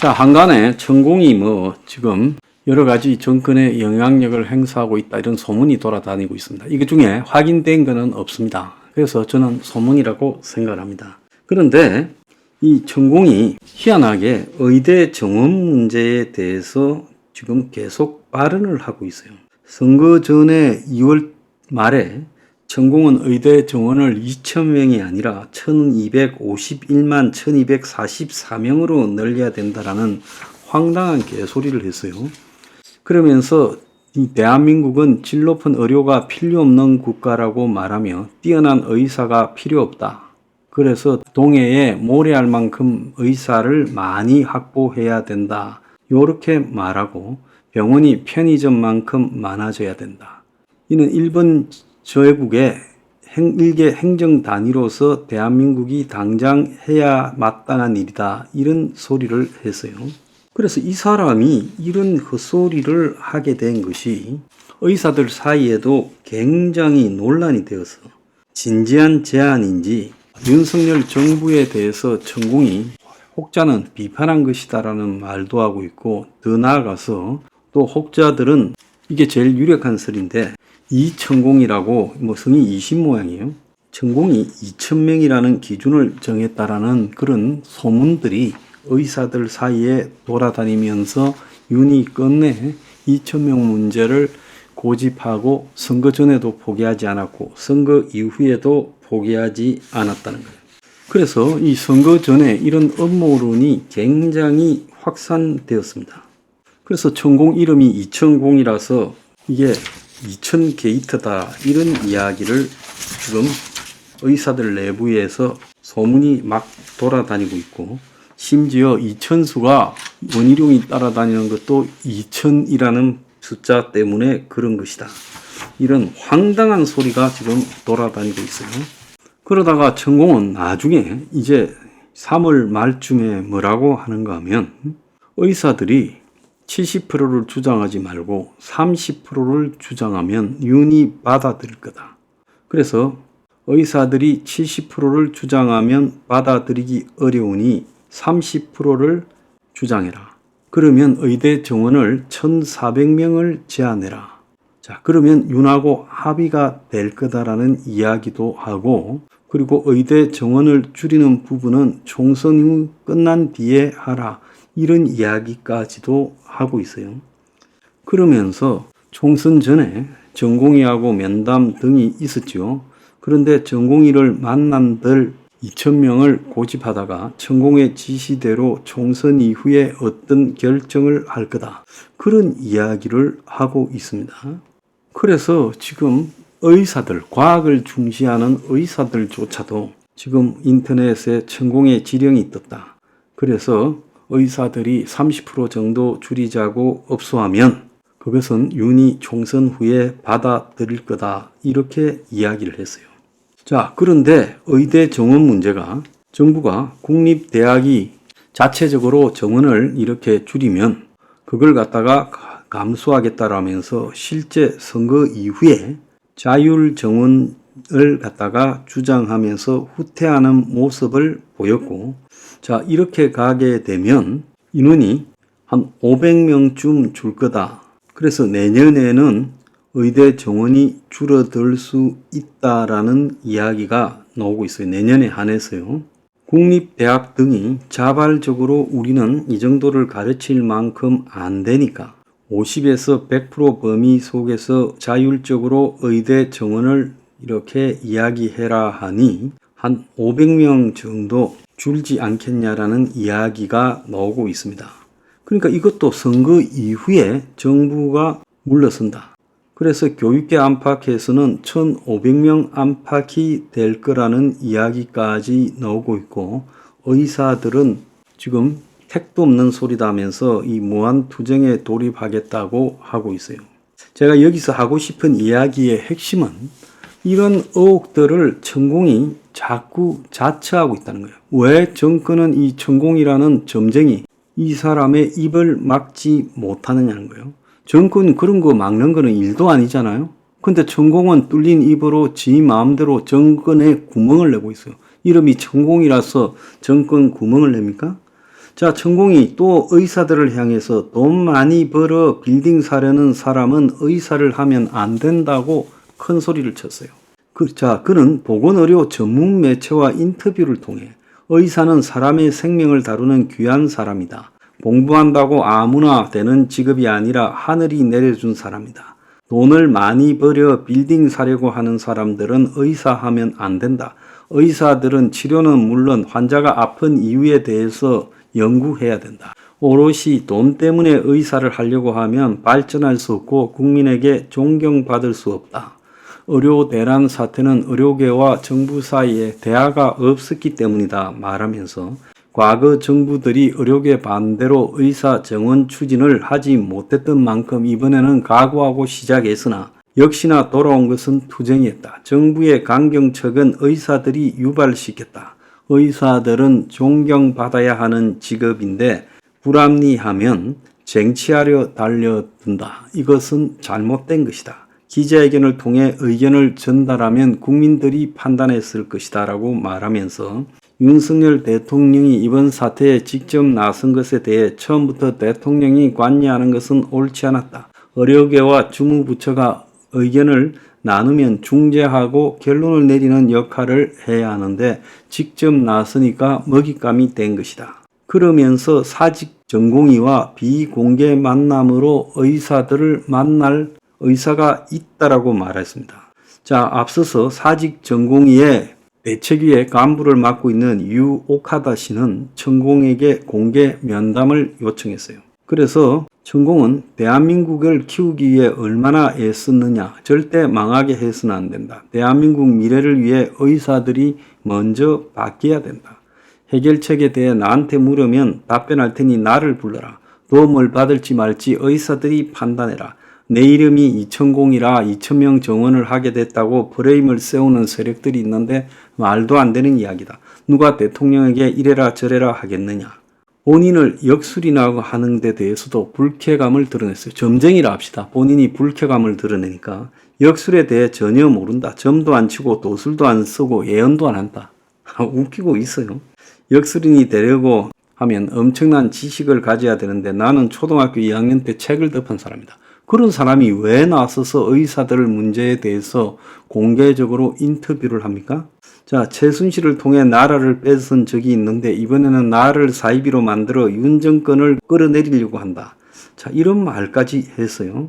자, 한간에 천공이 지금 여러 가지 정권에 영향력을 행사하고 있다 이런 소문이 돌아다니고 있습니다. 이것 중에 확인된 것은 없습니다. 그래서 저는 소문이라고 생각을 합니다. 그런데 이 천공이 희한하게 의대 정원 문제에 대해서 지금 계속 발언을 하고 있어요. 선거 전에 2월 말에 천공은 의대 정원을 2,000명이 아니라 1,251만 1,244명으로 늘려야 된다라는 황당한 개소리를 했어요. 그러면서 이 대한민국은 질 높은 의료가 필요 없는 국가라고 말하며 뛰어난 의사가 필요 없다. 그래서 동해에 모래알 만큼 의사를 많이 확보해야 된다. 요렇게 말하고 병원이 편의점만큼 많아져야 된다. 이는 일본 제국의 일개 행정 단위로서 대한민국이 당장 해야 마땅한 일이다. 이런 소리를 했어요. 그래서 이 사람이 이런 헛소리를 하게 된 것이 의사들 사이에도 굉장히 논란이 되어서 진지한 제안인지 윤석열 정부에 대해서 천공이 혹자는 비판한 것이다라는 말도 하고 있고, 더 나아가서 또 혹자들은 이게 제일 유력한 설인데 이천공이라고 성이 20 모양이에요. 천공이 2,000명이라는 기준을 정했다라는 그런 소문들이 의사들 사이에 돌아다니면서 윤이 끝내 2,000명 문제를 고집하고 선거 전에도 포기하지 않았고 선거 이후에도 포기하지 않았다는 거예요. 그래서 이 선거 전에 이런 음모론이 굉장히 확산되었습니다. 그래서 천공 이름이 이천공이라서 이게 2000 게이트다 이런 이야기를 지금 의사들 내부에서 소문이 막 돌아다니고 있고, 심지어 이천수가 원희룡이 따라다니는 것도 2000이라는 숫자 때문에 그런 것이다. 이런 황당한 소리가 지금 돌아다니고 있어요. 그러다가 천공은 나중에 이제 3월 말쯤에 뭐라고 하는가 하면 의사들이 70%를 주장하지 말고 30%를 주장하면 윤이 받아들일 거다. 그래서 의사들이 70%를 주장하면 받아들이기 어려우니 30%를 주장해라. 그러면 의대 정원을 1,400명을 제한해라. 자, 그러면 윤하고 합의가 될 거다라는 이야기도 하고, 그리고 의대 정원을 줄이는 부분은 총선 후 끝난 뒤에 하라. 이런 이야기까지도 하고 있어요. 그러면서 총선 전에 전공의하고 면담 등이 있었죠. 그런데 전공의를 만난들 2,000명을 고집하다가 천공의 지시대로 총선 이후에 어떤 결정을 할 거다. 그런 이야기를 하고 있습니다. 그래서 지금 의사들, 과학을 중시하는 의사들조차도 지금 인터넷에 천공의 지령이 떴다. 그래서 의사들이 30% 정도 줄이자고 업소하면 그것은 윤이 총선 후에 받아들일 거다. 이렇게 이야기를 했어요. 자, 그런데 의대 정원 문제가 정부가 국립대학이 자체적으로 정원을 이렇게 줄이면 그걸 갖다가 감수하겠다라면서 실제 선거 이후에 자율 정원을 갖다가 주장하면서 후퇴하는 모습을 보였고, 자, 이렇게 가게 되면 인원이 한 500명쯤 줄 거다. 그래서 내년에는 의대 정원이 줄어들 수 있다라는 이야기가 나오고 있어요. 내년에 한해서요. 국립대학 등이 자발적으로 우리는 이 정도를 가르칠 만큼 안 되니까 50에서 100% 범위 속에서 자율적으로 의대 정원을 이렇게 이야기해라 하니 한 500명 정도 줄지 않겠냐라는 이야기가 나오고 있습니다. 그러니까 이것도 선거 이후에 정부가 물러선다. 그래서 교육계 안팎에서는 1,500명 안팎이 될 거라는 이야기까지 나오고 있고, 의사들은 지금 택도 없는 소리다 하면서 이 무한투쟁에 돌입하겠다고 하고 있어요. 제가 여기서 하고 싶은 이야기의 핵심은 이런 의혹들을 천공이 자꾸 자처하고 있다는 거예요. 왜 정권은 이 천공이라는 점쟁이, 이 사람의 입을 막지 못하느냐는 거예요. 정권 그런 거 막는 거는 일도 아니잖아요. 근데 천공은 뚫린 입으로 지 마음대로 정권에 구멍을 내고 있어요. 이름이 천공이라서 정권 구멍을 냅니까? 자, 천공이 또 의사들을 향해서 돈 많이 벌어 빌딩 사려는 사람은 의사를 하면 안 된다고 큰 소리를 쳤어요. 그는 보건의료 전문 매체와 인터뷰를 통해 의사는 사람의 생명을 다루는 귀한 사람이다. 공부한다고 아무나 되는 직업이 아니라 하늘이 내려준 사람이다. 돈을 많이 벌여 빌딩 사려고 하는 사람들은 의사하면 안 된다. 의사들은 치료는 물론 환자가 아픈 이유에 대해서 연구해야 된다. 오롯이 돈 때문에 의사를 하려고 하면 발전할 수 없고 국민에게 존경받을 수 없다. 의료 대란 사태는 의료계와 정부 사이에 대화가 없었기 때문이다 말하면서 과거 정부들이 의료계 반대로 의사 정원 추진을 하지 못했던 만큼 이번에는 각오하고 시작했으나 역시나 돌아온 것은 투쟁이었다. 정부의 강경책은 의사들이 유발시켰다. 의사들은 존경받아야 하는 직업인데 불합리하면 쟁취하려 달려든다. 이것은 잘못된 것이다. 기자회견을 통해 의견을 전달하면 국민들이 판단했을 것이다 라고 말하면서 윤석열 대통령이 이번 사태에 직접 나선 것에 대해 처음부터 대통령이 관여하는 것은 옳지 않았다. 의료계와 주무부처가 의견을 나누면 중재하고 결론을 내리는 역할을 해야 하는데 직접 나서니까 먹잇감이 된 것이다. 그러면서 사직 전공의와 비공개 만남으로 의사들을 만날 의사가 있다라고 말했습니다. 자, 앞서서 사직 전공의의 대책위의 간부를 맡고 있는 유오카다 씨는 천공에게 공개 면담을 요청했어요. 그래서 천공은 대한민국을 키우기 위해 얼마나 애썼느냐, 절대 망하게 해서는 안 된다. 대한민국 미래를 위해 의사들이 먼저 바뀌어야 된다. 해결책에 대해 나한테 물으면 답변할 테니 나를 불러라. 도움을 받을지 말지 의사들이 판단해라. 내 이름이 이천공이라 2,000명 정원을 하게 됐다고 프레임을 세우는 세력들이 있는데 말도 안 되는 이야기다. 누가 대통령에게 이래라 저래라 하겠느냐. 본인을 역술이라고 하는 데 대해서도 불쾌감을 드러냈어요. 점쟁이라 합시다. 본인이 불쾌감을 드러내니까 역술에 대해 전혀 모른다. 점도 안 치고 도술도 안 쓰고 예언도 안 한다. 웃기고 있어요. 역술인이 되려고 하면 엄청난 지식을 가져야 되는데 나는 초등학교 2학년 때 책을 덮은 사람이다. 그런 사람이 왜 나서서 의사들 문제에 대해서 공개적으로 인터뷰를 합니까? 자, 최순실을 통해 나라를 뺏은 적이 있는데 이번에는 나를 사이비로 만들어 윤 정권을 끌어내리려고 한다. 자, 이런 말까지 했어요.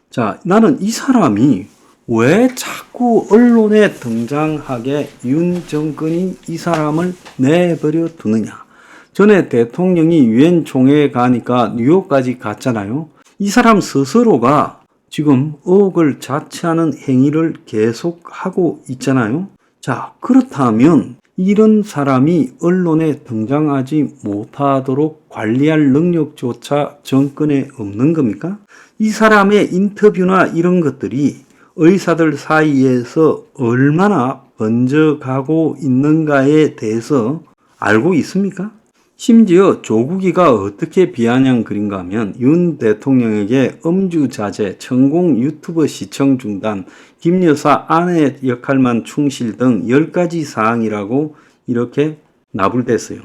자, 나는 이 사람이 왜 자꾸 언론에 등장하게 윤 정권이 이 사람을 내버려 두느냐. 전에 대통령이 유엔 총회에 가니까 뉴욕까지 갔잖아요. 이 사람 스스로가 지금 의혹을 자처하는 행위를 계속하고 있잖아요. 자, 그렇다면 이런 사람이 언론에 등장하지 못하도록 관리할 능력조차 정권에 없는 겁니까? 이 사람의 인터뷰나 이런 것들이 의사들 사이에서 얼마나 번져가고 있는가에 대해서 알고 있습니까? 심지어 조국이가 어떻게 비아냥거린가 하면 윤 대통령에게 음주자제, 천공 유튜버 시청 중단, 김 여사 아내 역할만 충실 등 10가지 사항이라고 이렇게 나불댔어요.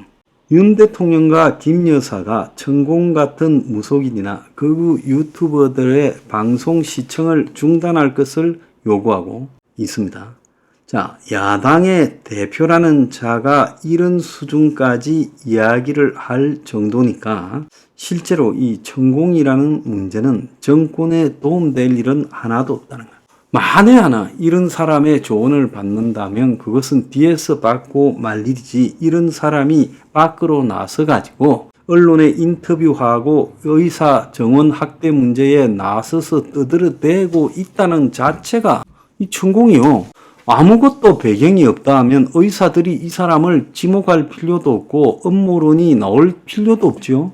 윤 대통령과 김 여사가 천공 같은 무속인이나 극우 유튜버들의 방송 시청을 중단할 것을 요구하고 있습니다. 자, 야당의 대표라는 자가 이런 수준까지 이야기를 할 정도니까 실제로 이 천공이라는 문제는 정권에 도움될 일은 하나도 없다는 거예요. 만에 하나 이런 사람의 조언을 받는다면 그것은 뒤에서 받고 말 일이지 이런 사람이 밖으로 나서 가지고 언론에 인터뷰하고 의사 정원 학대 문제에 나서서 떠들어대고 있다는 자체가 이 천공이요. 아무것도 배경이 없다 하면 의사들이 이 사람을 지목할 필요도 없고 음모론이 나올 필요도 없죠.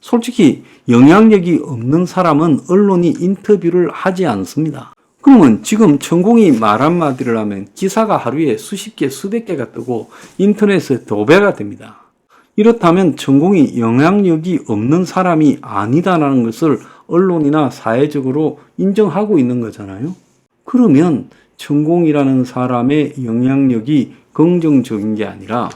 솔직히 영향력이 없는 사람은 언론이 인터뷰를 하지 않습니다. 그러면 지금 천공이 말 한마디를 하면 기사가 하루에 수십 개, 수백 개가 뜨고 인터넷에 도배가 됩니다. 이렇다면 천공이 영향력이 없는 사람이 아니다라는 것을 언론이나 사회적으로 인정하고 있는 거잖아요. 그러면 천공이라는 사람의 영향력이 긍정적인 게 아니라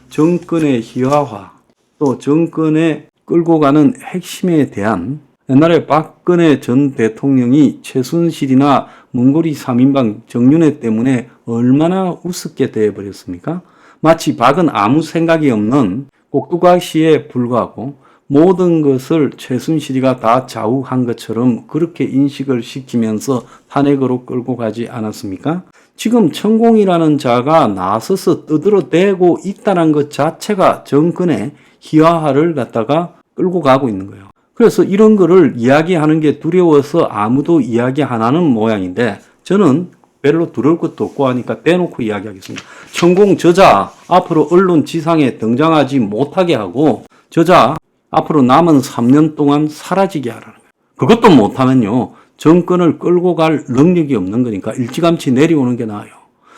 정권의 희화화, 또 정권에 끌고 가는 핵심에 대한 옛날에 박근혜 전 대통령이 최순실이나 문고리 3인방 정윤회 때문에 얼마나 우습게 대해버렸습니까? 마치 박은 아무 생각이 없는 꼭두각시에 불과하고 모든 것을 최순실이가 다 좌우한 것처럼 그렇게 인식을 시키면서 탄핵으로 끌고 가지 않았습니까? 지금 천공이라는 자가 나서서 떠들어대고 있다는 것 자체가 정권의 희화화를 갖다가 끌고 가고 있는 거예요. 그래서 이런 거를 이야기하는 게 두려워서 아무도 이야기 안 하는 모양인데 저는 별로 두려울 것도 없고 하니까 빼놓고 이야기하겠습니다. 천공 저자 앞으로 언론 지상에 등장하지 못하게 하고 저자 앞으로 남은 3년 동안 사라지게 하라는 거예요. 그것도 못하면요. 정권을 끌고 갈 능력이 없는 거니까 일찌감치 내려오는 게 나아요.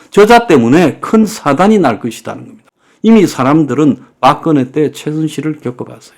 저자 때문에 큰 사단이 날 것이라는 겁니다. 이미 사람들은 박근혜 때 최순실을 겪어봤어요.